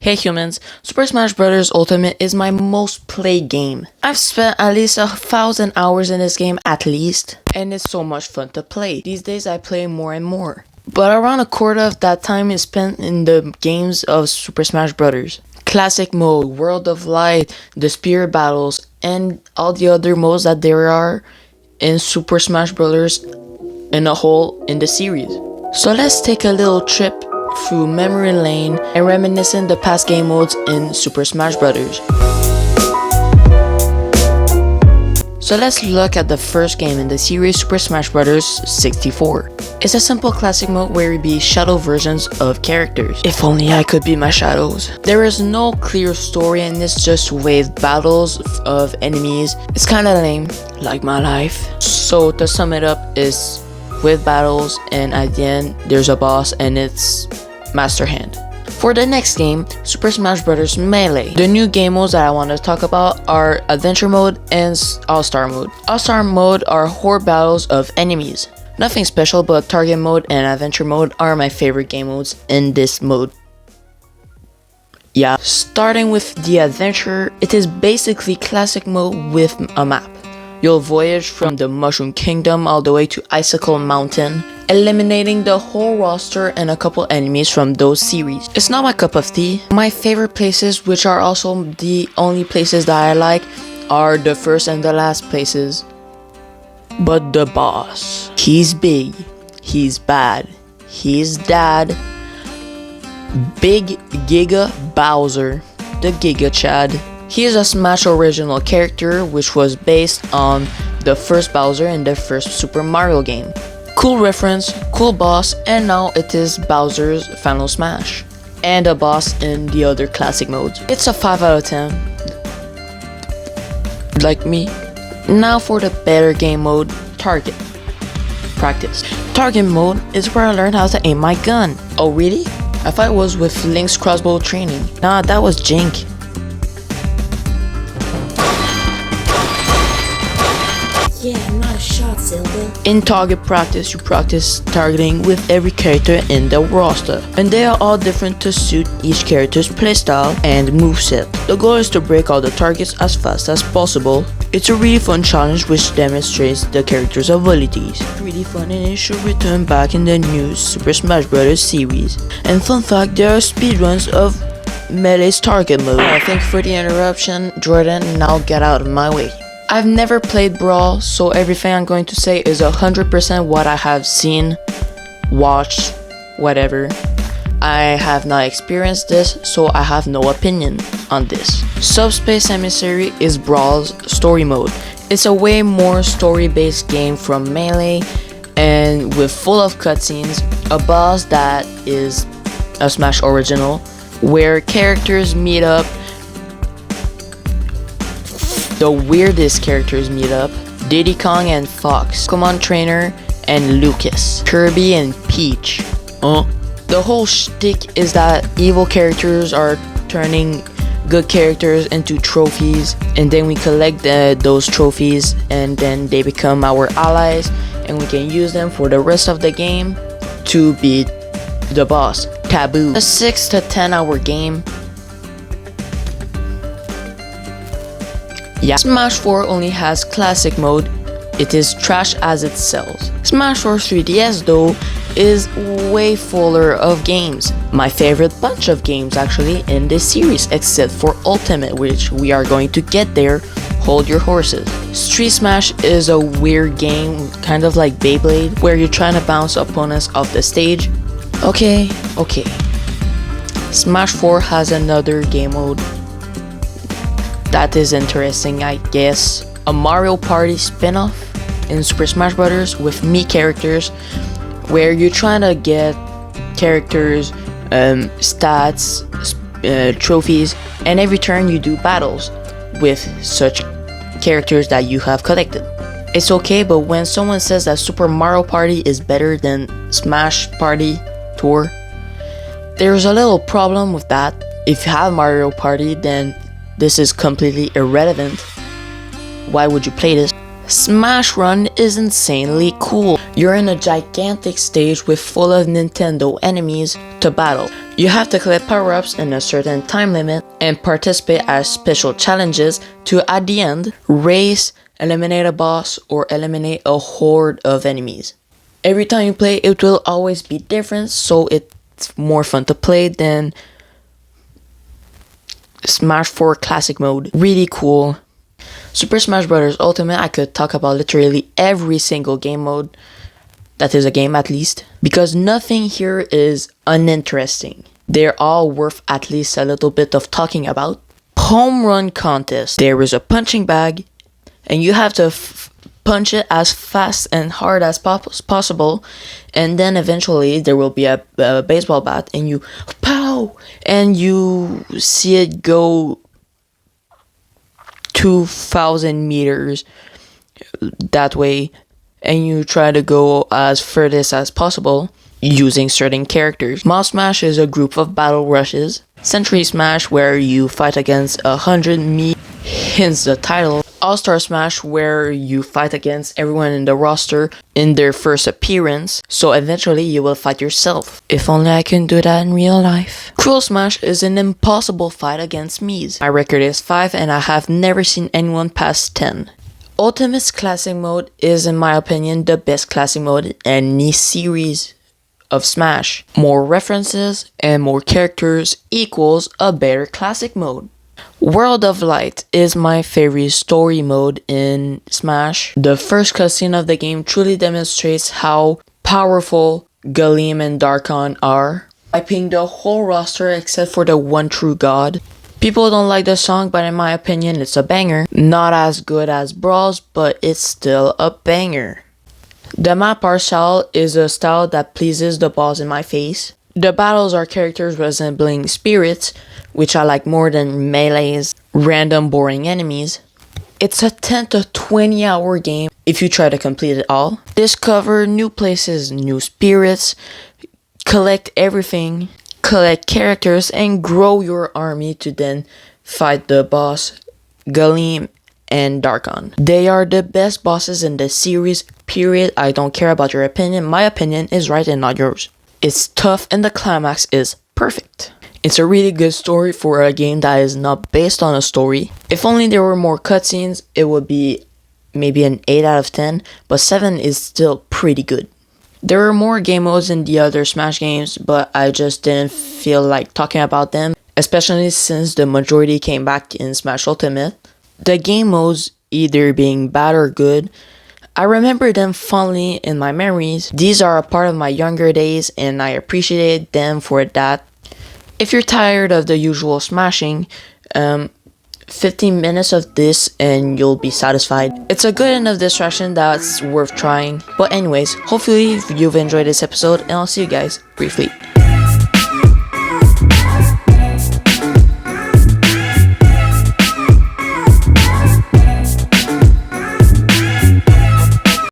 Hey humans, Super Smash Bros. Ultimate is my most played game. I've spent at least 1,000 hours in this game at least, and it's so much fun to play. These days I play more and more. But around a quarter of that time is spent in the games of Super Smash Bros. Classic mode, World of Light, the Spirit Battles, and all the other modes that there are in Super Smash Bros. In a whole in the series. So let's take a little trip through memory lane and reminiscing the past game modes in Super Smash Bros. So let's look at the first game in the series, Super Smash Bros. 64. It's a simple classic mode where you be shadow versions of characters. If only I could be my shadows. There is no clear story and it's just wave battles of enemies. It's kinda lame, like my life. So to sum it up is with battles, and at the end there's a boss and it's Master Hand. For the next game, Super Smash Bros. Melee. The new game modes that I want to talk about are Adventure Mode and All-Star Mode. All-Star Mode are horde battles of enemies. Nothing special, but Target Mode and Adventure Mode are my favorite game modes in this mode. Yeah, starting with the Adventure, it is basically classic mode with a map. You'll voyage from the Mushroom Kingdom all the way to Icicle Mountain, eliminating the whole roster and a couple enemies from those series. It's not my cup of tea. My favorite places, which are also the only places that I like, are the first and the last places. But the boss, he's big, he's bad, he's dad. Big Giga Bowser, the Giga Chad. He is a Smash original character which was based on the first Bowser in the first Super Mario game. Cool reference, cool boss, and now it is Bowser's Final Smash. And a boss in the other classic modes. It's a 5 out of 10. Like me. Now for the better game mode, Target Practice. Target mode is where I learned how to aim my gun. Oh really? I thought it was with Link's crossbow training. Nah, that was Jink. Yeah, not a shot, Zelda. In target practice, you practice targeting with every character in the roster, and they are all different to suit each character's playstyle and moveset. The goal is to break all the targets as fast as possible. It's a really fun challenge which demonstrates the character's abilities. It's really fun and it should return back in the new Super Smash Bros. Series. And fun fact, there are speedruns of Melee's target mode. Thank you for the interruption, Jordan. Now get out of my way. I've never played Brawl, so everything I'm going to say is 100% what I have seen, watched, whatever. I have not experienced this, so I have no opinion on this. Subspace Emissary is Brawl's story mode. It's a way more story-based game from Melee, and with full of cutscenes, a boss that is a Smash original, where characters meet up. The weirdest characters meet up: Diddy Kong and Fox, Pokemon Trainer and Lucas, Kirby and Peach. The whole shtick is that evil characters are turning good characters into trophies, and then we collect those trophies, and then they become our allies, and we can use them for the rest of the game to beat the boss, Taboo. A 6 to 10 hour game. Yeah. Smash 4 only has classic mode. It is trash as it sells. Smash 4 3DS though is way fuller of games. My favorite bunch of games actually in this series, except for Ultimate, which we are going to get there. Hold your horses. Street Smash is a weird game, kind of like Beyblade, where you're trying to bounce opponents off the stage. Okay. Smash 4 has another game mode that is interesting, I guess. A Mario Party spin-off in Super Smash Bros. With Mii characters, where you're trying to get characters, stats, trophies, and every turn you do battles with such characters that you have collected. It's okay, but when someone says that Super Mario Party is better than Smash Party Tour, there's a little problem with that. If you have Mario Party, then this is completely irrelevant. Why would you play this? Smash Run is insanely cool. You're in a gigantic stage with full of Nintendo enemies to battle. You have to collect power-ups in a certain time limit and participate as special challenges to, at the end, race, eliminate a boss, or eliminate a horde of enemies. Every time you play, it will always be different, so it's more fun to play than Smash 4 Classic Mode. Really cool. Super Smash Bros. Ultimate, I could talk about literally every single game mode. That is a game at least. Because nothing here is uninteresting. They're all worth at least a little bit of talking about. Home run contest. There is a punching bag. And you have to punch it as fast and hard as possible. And then eventually there will be a baseball bat. And you pow! And you see it go 2,000 meters that way, and you try to go as furthest as possible using certain characters. Mob Smash is a group of battle rushes. Century Smash, where you fight against 100 me, hence the title. All-Star Smash, where you fight against everyone in the roster in their first appearance, so eventually you will fight yourself. If only I can do that in real life. Cruel Smash is an impossible fight against me's. My record is 5 and I have never seen anyone pass 10. Ultimate's Classic Mode is, in my opinion, the best Classic Mode in any series of Smash. More references and more characters equals a better Classic Mode. World of Light is my favorite story mode in Smash. The first cutscene of the game truly demonstrates how powerful Galeem and Darkon are, wiping the whole roster except for the one true god. People don't like the song, but in my opinion it's a banger. Not as good as Brawl's, but it's still a banger. The map art style is a style that pleases the balls in my face. The battles are characters resembling spirits, which I like more than melee's random boring enemies. It's a 10 to 20 hour game if you try to complete it all. Discover new places, new spirits, collect everything, collect characters, and grow your army to then fight the boss, Galeem and Darkon. They are the best bosses in the series, period. I don't care about your opinion. My opinion is right and not yours. It's tough and the climax is perfect. It's a really good story for a game that is not based on a story. If only there were more cutscenes, it would be maybe an 8 out of 10, but 7 is still pretty good. There are more game modes in the other Smash games, but I just didn't feel like talking about them, especially since the majority came back in Smash Ultimate. The game modes either being bad or good, I remember them fondly in my memories. These are a part of my younger days and I appreciate them for that. If you're tired of the usual smashing, 15 minutes of this and you'll be satisfied. It's a good enough distraction that's worth trying. But anyways, hopefully you've enjoyed this episode and I'll see you guys briefly.